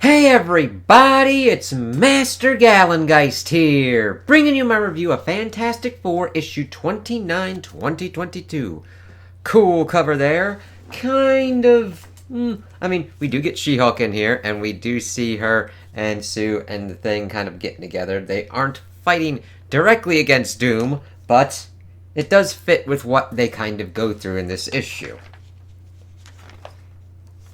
Hey everybody, it's Master Gallengeist here, bringing you my review of Fantastic Four issue 29, 2022. Cool cover there. Kind of. We do get She-Hulk in here, and we do see her and Sue and the Thing kind of getting together. They aren't fighting directly against Doom, but it does fit with what they kind of go through in this issue.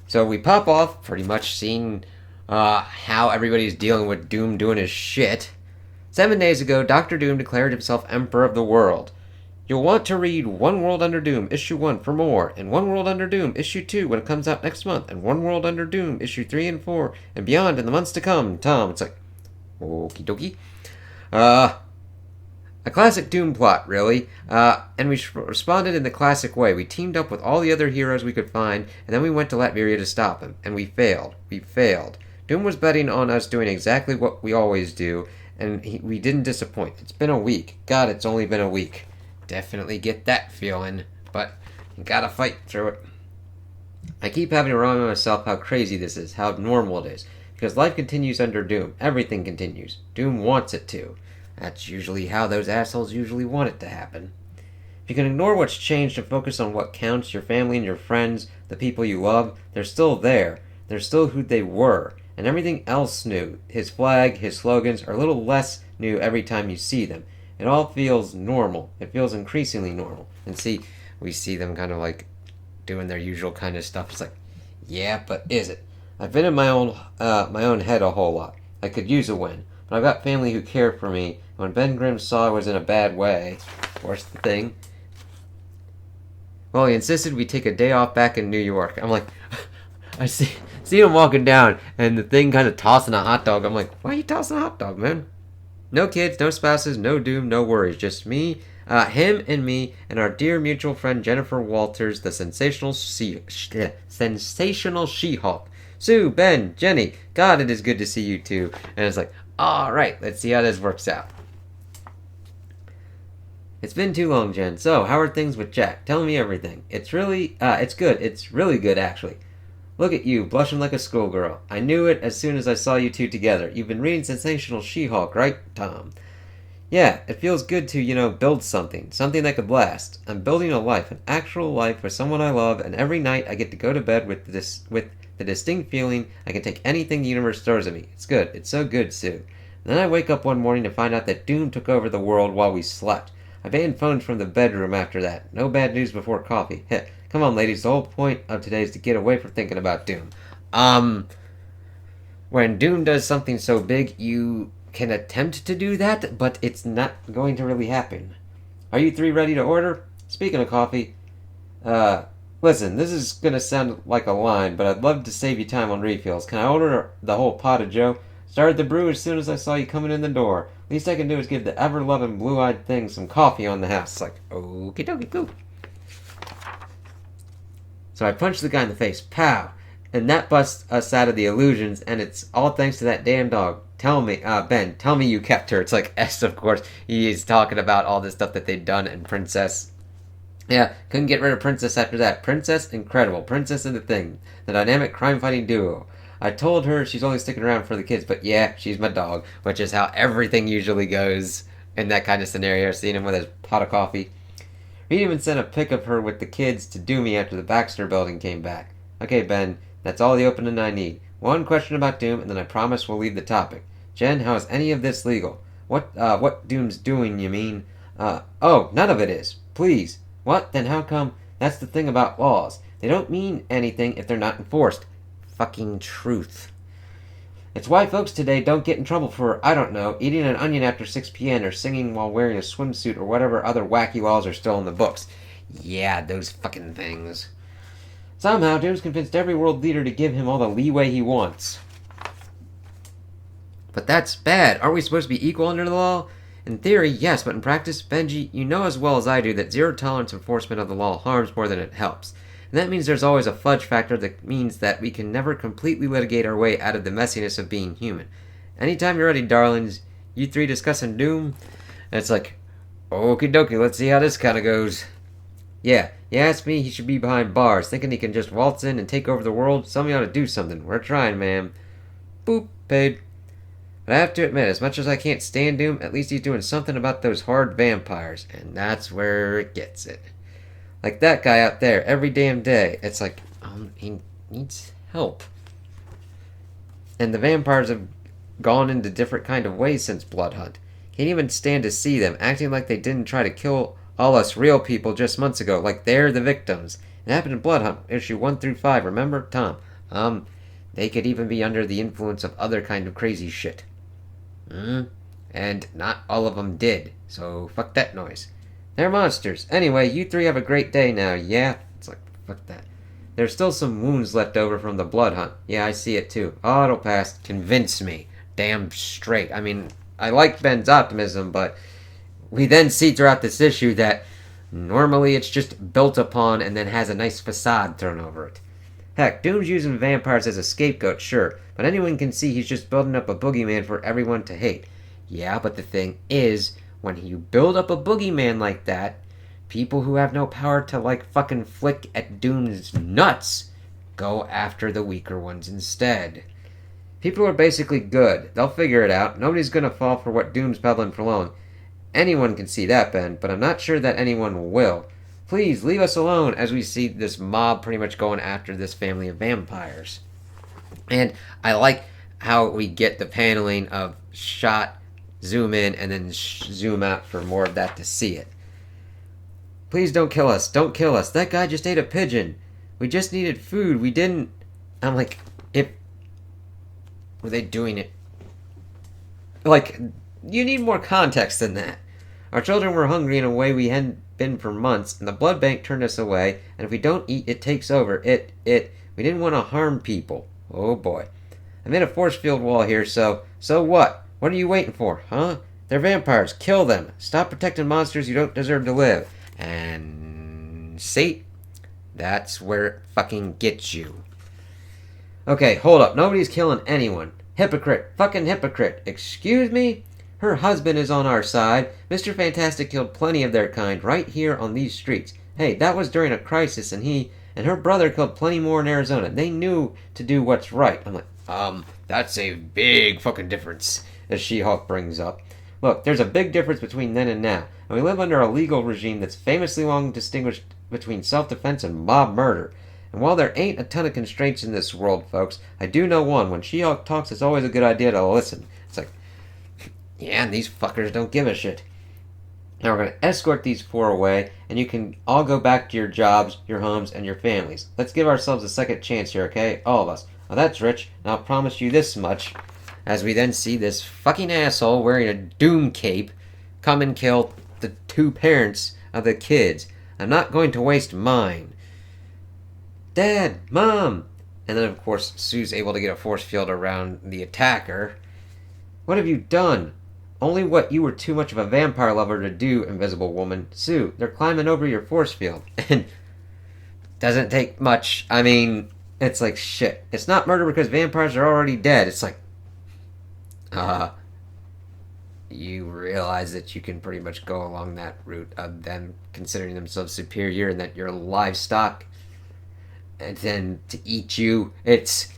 So we pop off, pretty much seeing how everybody's dealing with Doom doing his shit. 7 days ago, Dr. Doom declared himself Emperor of the World. You'll want to read One World Under Doom, Issue 1 for more, and One World Under Doom, Issue 2 when it comes out next month, and One World Under Doom, Issue 3 and 4, and beyond in the months to come, Tom. It's like, okie dokie. A classic Doom plot, really, and we responded in the classic way. We teamed up with all the other heroes we could find, and then we went to Latveria to stop him, and we failed. We failed. Doom was betting on us doing exactly what we always do, and we didn't disappoint. It's been a week. God, it's only been a week. Definitely get that feeling, but you gotta fight through it. I keep having to remind myself how crazy this is, how normal it is, because life continues under Doom. Everything continues. Doom wants it to. That's usually how those assholes usually want it to happen. If you can ignore what's changed and focus on what counts, your family and your friends, the people you love, they're still there. They're still who they were. And everything else new, his flag, his slogans, are a little less new every time you see them. It all feels normal. It feels increasingly normal. And we see them kind of like doing their usual kind of stuff. It's like, yeah, but is it? I've been in my own head a whole lot. I could use a win. But I've got family who care for me. When Ben Grimm saw I was in a bad way, of course the Thing, well, he insisted we take a day off back in New York. I'm like, I see him walking down, and the Thing kind of tossing a hot dog. I'm like, why are you tossing a hot dog, man? No kids, no spouses, no Doom, no worries. Just me, him and me, and our dear mutual friend Jennifer Walters, the sensational She-Hulk. Sue, Ben, Jenny, God, it is good to see you too. And it's like, alright, let's see how this works out. It's been too long, Jen. So, how are things with Jack? Tell me everything. It's good. It's really good, actually. Look at you, blushing like a schoolgirl. I knew it as soon as I saw you two together. You've been reading Sensational She-Hulk, right, Tom? Yeah, it feels good to, build something that could last. I'm building a life, an actual life with someone I love, and every night I get to go to bed with the distinct feeling I can take anything the universe throws at me. It's good. It's so good, Sue. And then I wake up one morning to find out that Doom took over the world while we slept. I banned phones from the bedroom after that. No bad news before coffee. Heh. Come on, ladies. The whole point of today is to get away from thinking about Doom. When Doom does something so big, you can attempt to do that, but it's not going to really happen. Are you three ready to order? Speaking of coffee, listen, this is gonna sound like a line, but I'd love to save you time on refills. Can I order the whole pot of Joe? Started the brew as soon as I saw you coming in the door. Least I can do is give the ever-loving blue-eyed Thing some coffee on the house. It's like, okie dokie, cool. So I punched the guy in the face. Pow! And that busts us out of the illusions, and it's all thanks to that damn dog. Tell me, Ben, tell me you kept her. It's like S, of course. He is talking about all this stuff that they've done, and Princess. Yeah, couldn't get rid of Princess after that. Princess, incredible. Princess and the Thing. The dynamic crime-fighting duo. I told her she's only sticking around for the kids, but yeah, she's my dog, which is how everything usually goes in that kind of scenario. Seeing him with his pot of coffee. Reed even sent a pic of her with the kids to do me after the Baxter building came back. Okay, Ben, that's all the opening I need. One question about Doom, and then I promise we'll leave the topic. Jen, how is any of this legal? What Doom's doing, you mean? Oh, none of it is. Please. What? Then how come? That's the thing about laws. They don't mean anything if they're not enforced. Fucking truth. It's why folks today don't get in trouble for, I don't know, eating an onion after 6 p.m. or singing while wearing a swimsuit or whatever other wacky laws are still in the books. Yeah, those fucking things. Somehow, Doom's convinced every world leader to give him all the leeway he wants. But that's bad. Aren't we supposed to be equal under the law? In theory, yes, but in practice, Benji, you know as well as I do that zero-tolerance enforcement of the law harms more than it helps. And that means there's always a fudge factor that means that we can never completely litigate our way out of the messiness of being human. Anytime you're ready, darlings, you three discussing Doom, and it's like, okie dokie, let's see how this kind of goes. Yeah, you ask me, he should be behind bars, thinking he can just waltz in and take over the world. Somebody ought to do something. We're trying, ma'am. Boop, paid. But I have to admit, as much as I can't stand Doom, at least he's doing something about those hard vampires, and that's where it gets it. Like that guy out there, every damn day. It's like, he needs help. And the vampires have gone into different kind of ways since Blood Hunt. Can't even stand to see them, acting like they didn't try to kill all us real people just months ago, like they're the victims. It happened in Blood Hunt, issue 1 through 5, remember, Tom? They could even be under the influence of other kind of crazy shit. And not all of them did, so fuck that noise. They're monsters. Anyway, you three have a great day now, yeah? It's like, fuck that. There's still some wounds left over from the Blood Hunt. Yeah, I see it too. Oh, it'll pass. Convince me. Damn straight. I mean, I like Ben's optimism, but we then see throughout this issue that normally it's just built upon and then has a nice facade thrown over it. Heck, Doom's using vampires as a scapegoat, sure, but anyone can see he's just building up a boogeyman for everyone to hate. Yeah, but the thing is, when you build up a boogeyman like that, people who have no power to, like, fucking flick at Doom's nuts go after the weaker ones instead. People are basically good. They'll figure it out. Nobody's gonna fall for what Doom's peddling for long. Anyone can see that, Ben, but I'm not sure that anyone will. Please, leave us alone, as we see this mob pretty much going after this family of vampires. And I like how we get the paneling of shot, zoom in, and then zoom out for more of that to see it. Please don't kill us. Don't kill us. That guy just ate a pigeon. We just needed food. We didn't... I'm like, were they doing it? Like, you need more context than that. Our children were hungry in a way we hadn't been for months, and the blood bank turned us away, and if we don't eat, it takes over. We didn't want to harm people. Oh boy. I made a force field wall here, so what? What are you waiting for, huh? They're vampires. Kill them. Stop protecting monsters you don't deserve to live. And see? That's where it fucking gets you. Okay, hold up. Nobody's killing anyone. Hypocrite. Fucking hypocrite. Excuse me? Her husband is on our side. Mr. Fantastic killed plenty of their kind right here on these streets. Hey, that was during a crisis, and he and her brother killed plenty more in Arizona. They knew to do what's right. I'm like, that's a big fucking difference, as She-Hulk brings up. Look, there's a big difference between then and now, and we live under a legal regime that's famously long distinguished between self-defense and mob murder. And while there ain't a ton of constraints in this world, folks, I do know one. When She-Hulk talks, it's always a good idea to listen. It's like, yeah, and these fuckers don't give a shit. Now we're going to escort these four away, and you can all go back to your jobs, your homes, and your families. Let's give ourselves a second chance here, okay? All of us. Now that's rich, and I'll promise you this much. As we then see this fucking asshole wearing a Doom cape come and kill the two parents of the kids. I'm not going to waste mine. Dad, Mom! And then, of course, Sue's able to get a force field around the attacker. What have you done? Only what you were too much of a vampire lover to do, Invisible Woman. Sue, they're climbing over your force field. And doesn't take much. I mean, it's like, shit. It's not murder because vampires are already dead. It's like, you realize that you can pretty much go along that route of them considering themselves superior and that you're livestock. And then to eat you, it's...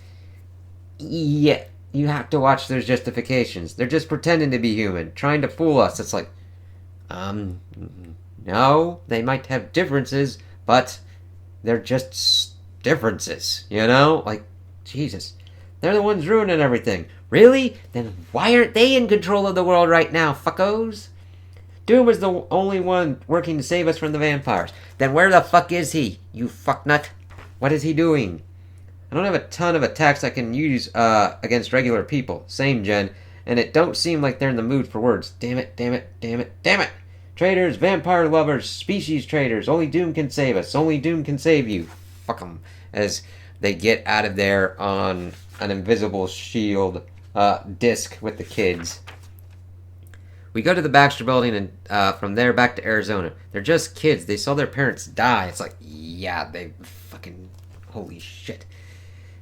Yeah, you have to watch their justifications. They're just pretending to be human, trying to fool us. It's like, no, they might have differences, but they're just differences, you know? Like, Jesus. They're the ones ruining everything. Really? Then why aren't they in control of the world right now, fuckos? Doom is the only one working to save us from the vampires. Then where the fuck is he, you fucknut? What is he doing? I don't have a ton of attacks I can use against regular people. Same, Jen. And it don't seem like they're in the mood for words. Damn it, damn it, damn it, damn it! Traitors, vampire lovers, species traitors. Only Doom can save us. Only Doom can save you. Fuck them. As they get out of there on an invisible shield disc with the kids. We go to the Baxter building and from there back to Arizona. They're just kids. They saw their parents die. It's like, yeah, they fucking... Holy shit.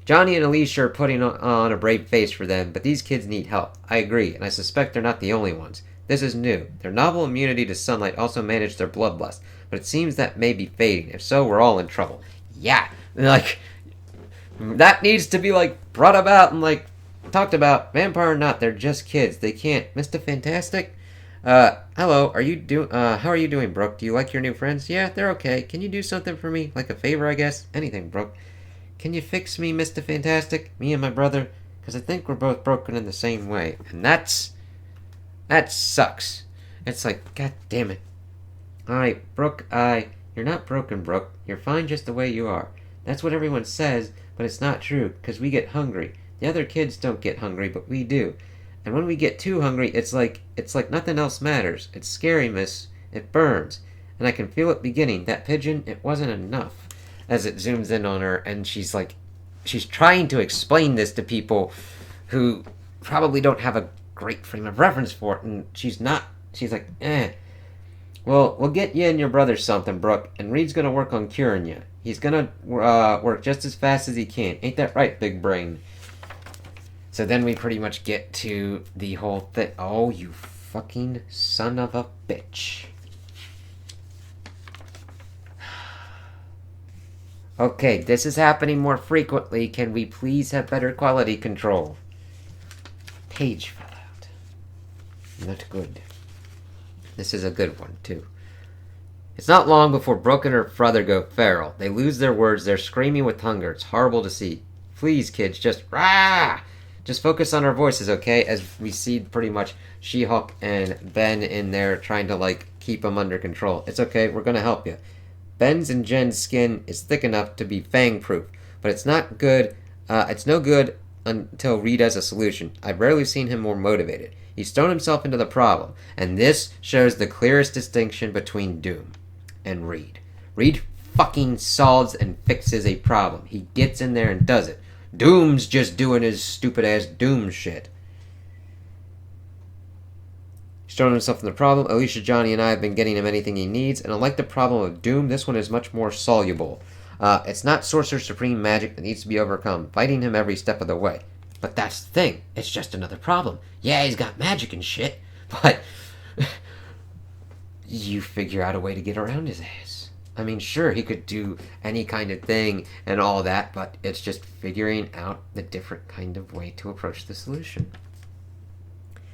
Johnny and Alicia are putting on a brave face for them, but these kids need help. I agree, and I suspect they're not the only ones. This is new. Their novel immunity to sunlight also managed their bloodlust, but it seems that may be fading. If so, we're all in trouble. Yeah, like, that needs to be, like, brought about in, like, talked about, vampire or not, they're just kids. They can't. Mr. Fantastic? Hello, how are you doing, Brooke? Do you like your new friends? Yeah, they're okay. Can you do something for me? Like a favor, I guess? Anything, Brooke. Can you fix me, Mr. Fantastic? Me and my brother? Because I think we're both broken in the same way. And that sucks. It's like, god damn it. Alright, Brooke, you're not broken, Brooke. You're fine just the way you are. That's what everyone says, but it's not true, because we get hungry. The other kids don't get hungry, but we do. And when we get too hungry, it's like nothing else matters. It's scary, miss. It burns. And I can feel it beginning. That pigeon, it wasn't enough. As it zooms in on her, and she's trying to explain this to people who probably don't have a great frame of reference for it, and she's like, Well, we'll get you and your brother something, Brooke, and Reed's gonna work on curing you. He's gonna work just as fast as he can. Ain't that right, big brain? So then we pretty much get to the whole thing. Oh, you fucking son of a bitch. Okay, this is happening more frequently. Can we please have better quality control? Page fell out. Not good. This is a good one, too. It's not long before Brooke and her brother go feral. They lose their words. They're screaming with hunger. It's horrible to see. Please, kids, just rah! Just focus on our voices, okay? As we see pretty much She-Hulk and Ben in there trying to, keep them under control. It's okay. We're going to help you. Ben's and Jen's skin is thick enough to be fang-proof, but it's not good. It's no good until Reed has a solution. I've rarely seen him more motivated. He's thrown himself into the problem, and this shows the clearest distinction between Doom and Reed. Reed fucking solves and fixes a problem. He gets in there and does it. Doom's just doing his stupid-ass Doom shit. He's thrown himself in the problem. Alicia, Johnny, and I have been getting him anything he needs, and unlike the problem of Doom, this one is much more soluble. It's not Sorcerer Supreme magic that needs to be overcome, fighting him every step of the way. But that's the thing. It's just another problem. Yeah, he's got magic and shit, but you figure out a way to get around his ass. I mean, sure, he could do any kind of thing and all that, but it's just figuring out the different kind of way to approach the solution.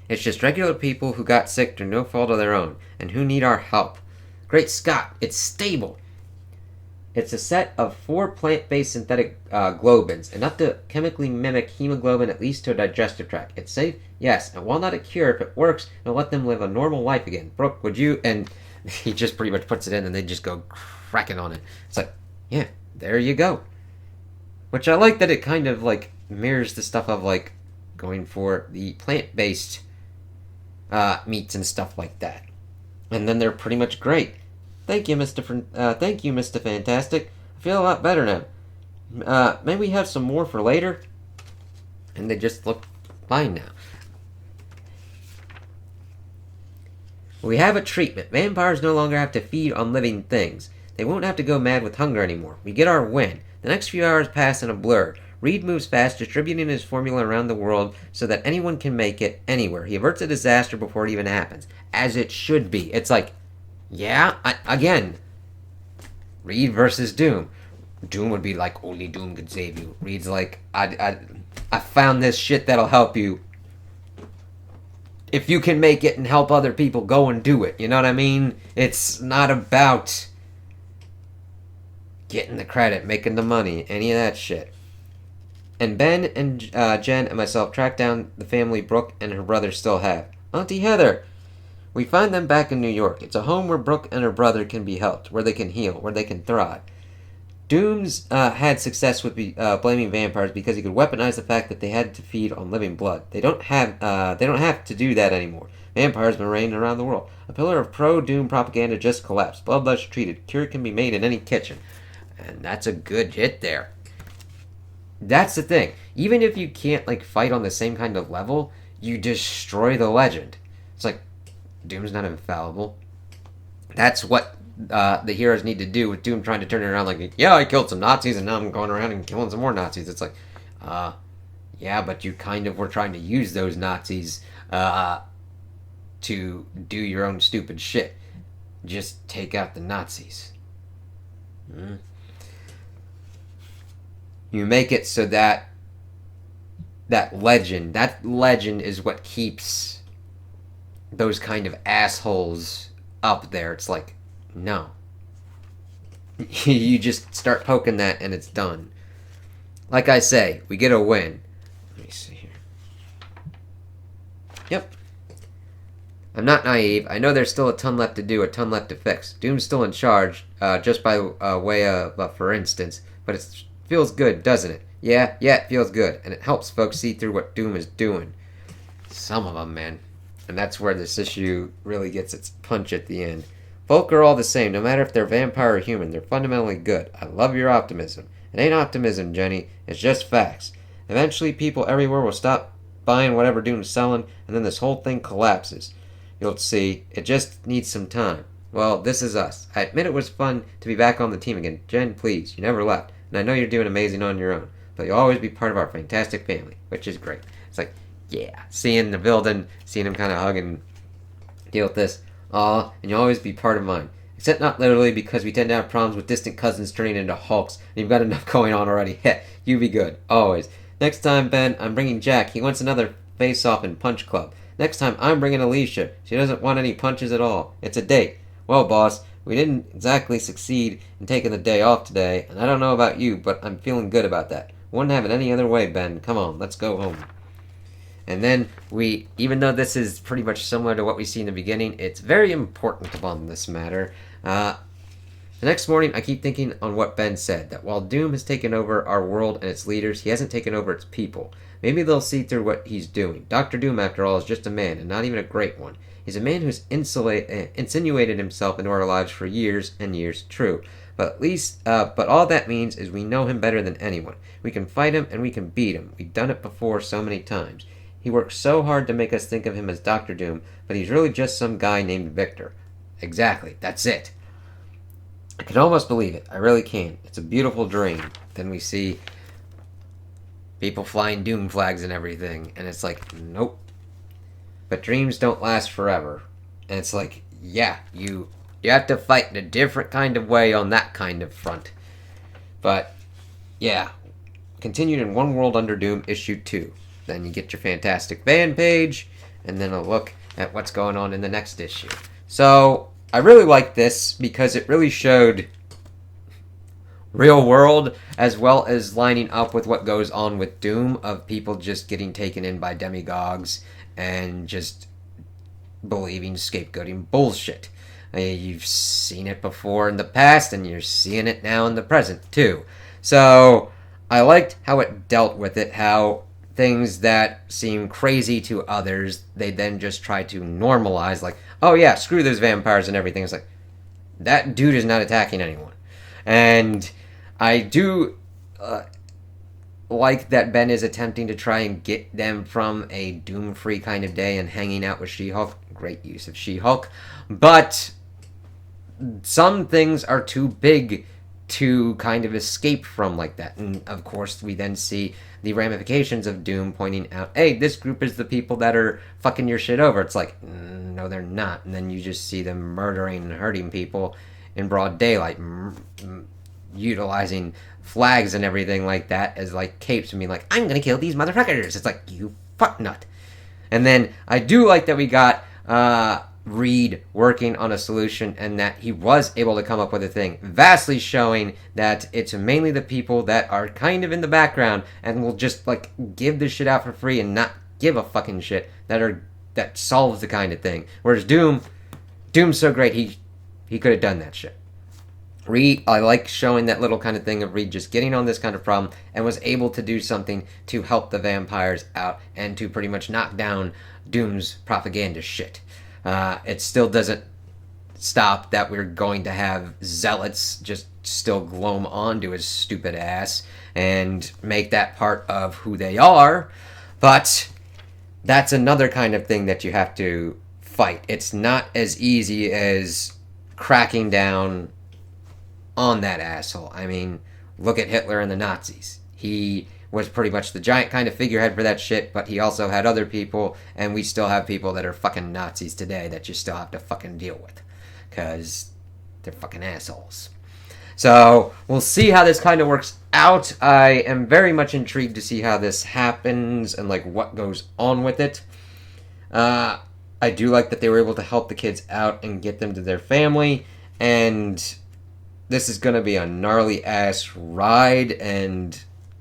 It's just regular people who got sick through no fault of their own, and who need our help. Great Scott, it's stable! It's a set of 4 plant-based synthetic globins, enough to chemically mimic hemoglobin at least to a digestive tract. It's safe? Yes, and while not a cure, if it works, it'll let them live a normal life again. Brooke, would you? And he just pretty much puts it in, and they just go cracking on it. It's like, yeah, there you go. Which I like that it kind of, mirrors the stuff of, going for the plant-based meats and stuff like that. And then they're pretty much great. Thank you, Mr. Fantastic. I feel a lot better now. May we have some more for later? And they just look fine now. We have a treatment. Vampires no longer have to feed on living things. They won't have to go mad with hunger anymore. We get our win. The next few hours pass in a blur. Reed moves fast, distributing his formula around the world so that anyone can make it anywhere. He averts a disaster before it even happens. As it should be. It's like, yeah, again, Reed versus Doom. Doom would be like, only Doom could save you. Reed's like, I found this shit that'll help you. If you can make it and help other people, go and do it. You know what I mean? It's not about getting the credit, making the money, any of that shit. And Ben and Jen and myself track down the family Brooke and her brother still have. Auntie Heather! We find them back in New York. It's a home where Brooke and her brother can be helped, where they can heal, where they can thrive. Doom's had success with blaming vampires because he could weaponize the fact that they had to feed on living blood. They don't have to do that anymore. Vampires been reigning around the world. A pillar of pro-Doom propaganda just collapsed. Bloodlust treated. Cure can be made in any kitchen. And that's a good hit there. That's the thing. Even if you can't fight on the same kind of level, you destroy the legend. It's like, Doom's not infallible. That's what the heroes need to do with Doom trying to turn it around yeah, I killed some Nazis and now I'm going around and killing some more Nazis. It's like, yeah, but you kind of were trying to use those Nazis to do your own stupid shit. Just take out the Nazis. You make it so that that legend. That legend is what keeps those kind of assholes up there. It's like, no. You just start poking that and it's done. Like I say, we get a win. Let me see here. Yep. I'm not naive. I know there's still a ton left to do, a ton left to fix. Doom's still in charge, just by way of, for instance. But it feels good, doesn't it? Yeah, it feels good. And it helps folks see through what Doom is doing. Some of them, man. And that's where this issue really gets its punch at the end. Folk are all the same, no matter if they're vampire or human. They're fundamentally good. I love your optimism. It ain't optimism, Jenny. It's just facts. Eventually, people everywhere will stop buying whatever Doom's selling, and then this whole thing collapses. You'll see. It just needs some time. Well, this is us. I admit it was fun to be back on the team again. Jen, please, you never left. And I know you're doing amazing on your own. But you'll always be part of our fantastic family, which is great. It's like, yeah. Seeing the building, seeing him kind of hug and deal with this. Aw, and you'll always be part of mine. Except not literally, because we tend to have problems with distant cousins turning into Hulks, and you've got enough going on already. Heh, you be good. Always. Next time, Ben, I'm bringing Jack. He wants another face-off in Punch Club. Next time, I'm bringing Alicia. She doesn't want any punches at all. It's a date. Well, boss, we didn't exactly succeed in taking the day off today, and I don't know about you, but I'm feeling good about that. Wouldn't have it any other way, Ben. Come on, let's go home. And then even though this is pretty much similar to what we see in the beginning, it's very important upon this matter. The next morning, I keep thinking on what Ben said, that while Doom has taken over our world and its leaders, he hasn't taken over its people. Maybe they'll see through what he's doing. Dr. Doom, after all, is just a man, and not even a great one. He's a man who's insinuated himself into our lives for years and years, true. But all that means is we know him better than anyone. We can fight him, and we can beat him. We've done it before so many times. He works so hard to make us think of him as Dr. Doom, but he's really just some guy named Victor. Exactly, that's it. I can almost believe it. I really can. It's a beautiful dream. Then we see people flying Doom flags and everything, and it's like, nope. But dreams don't last forever. And it's like, yeah, you have to fight in a different kind of way on that kind of front. But, yeah. Continued in One World Under Doom, issue 2. Then you get your Fantastic Fan page, and then a look at what's going on in the next issue. So, I really like this because it really showed real world as well as lining up with what goes on with Doom, of people just getting taken in by demagogues and just believing scapegoating bullshit. You've seen it before in the past, and you're seeing it now in the present too. So, I liked how it dealt with it, how things that seem crazy to others, they then just try to normalize, like, oh yeah, screw those vampires and everything. It's like, that dude is not attacking anyone. And I do like that Ben is attempting to try and get them from a Doom-free kind of day and hanging out with She-Hulk. Great use of She-Hulk. But some things are too big to kind of escape from like that. And of course, we then see the ramifications of Doom pointing out, hey, this group is the people that are fucking your shit over. It's like, no, they're not. And then you just see them murdering and hurting people in broad daylight, utilizing flags and everything like that as like capes and being like, I'm gonna kill these motherfuckers. It's like, you fuck nut. And then I do like that we got Reed working on a solution, and that he was able to come up with a thing, vastly showing that it's mainly the people that are kind of in the background and will just like give this shit out for free and not give a fucking shit that solves the kind of thing. Whereas Doom's so great, he could have done that shit. Reed, I like showing that little kind of thing of Reed just getting on this kind of problem and was able to do something to help the vampires out and to pretty much knock down Doom's propaganda shit. It still doesn't stop that we're going to have zealots just still glom onto his stupid ass and make that part of who they are, but that's another kind of thing that you have to fight. It's not as easy as cracking down on that asshole. I mean, look at Hitler and the Nazis. He was pretty much the giant kind of figurehead for that shit, but he also had other people, and we still have people that are fucking Nazis today that you still have to fucking deal with, because they're fucking assholes. So, we'll see how this kind of works out. I am very much intrigued to see how this happens and like what goes on with it. I do like that they were able to help the kids out and get them to their family, and this is going to be a gnarly ass ride, and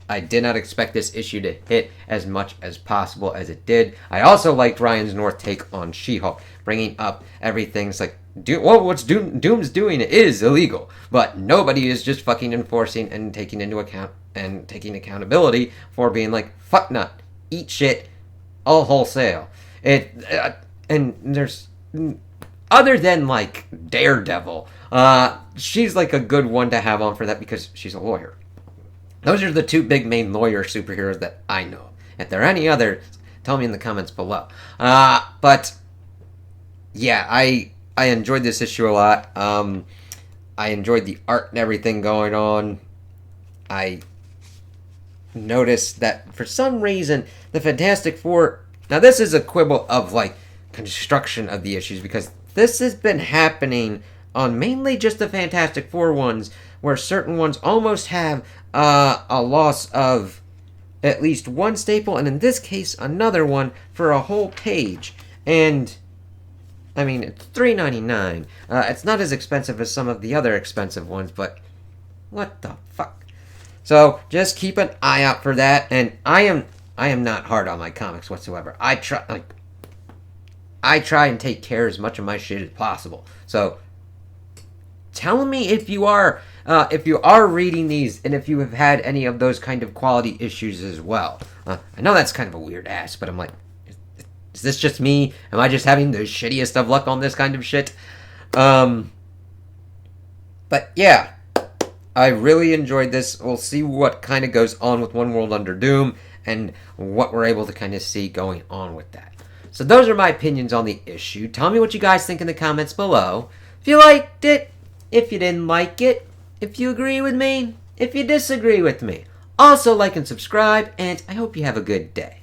I did not expect this issue to hit as much as possible as it did. I also liked Ryan's North take on She-Hulk, bringing up everything's like, what's Doom's doing is illegal, but nobody is just fucking enforcing and taking into account and taking accountability for being like, fuck not, eat shit, all wholesale. And there's, other than like Daredevil, she's like a good one to have on for that because she's a lawyer. Those are the two big main lawyer superheroes that I know. If there are any others, tell me in the comments below. But yeah, I enjoyed this issue a lot. I enjoyed the art and everything going on. I noticed that for some reason the Fantastic Four. Now this is a quibble of like construction of the issues because this has been happening on mainly just the Fantastic Four ones, where certain ones almost have a loss of at least one staple, and in this case, another one for a whole page. And I mean, it's $3.99. It's not as expensive as some of the other expensive ones, but what the fuck? So just keep an eye out for that. And I am not hard on my comics whatsoever. I try and take care as much of my shit as possible. So tell me if you are reading these and if you have had any of those kind of quality issues as well. I know that's kind of a weird ask, but I'm like, is this just me? Am I just having the shittiest of luck on this kind of shit? But yeah, I really enjoyed this. We'll see what kind of goes on with One World Under Doom and what we're able to kind of see going on with that. So those are my opinions on the issue. Tell me what you guys think in the comments below. If you liked it, if you didn't like it, if you agree with me, if you disagree with me. Also like and subscribe, and I hope you have a good day.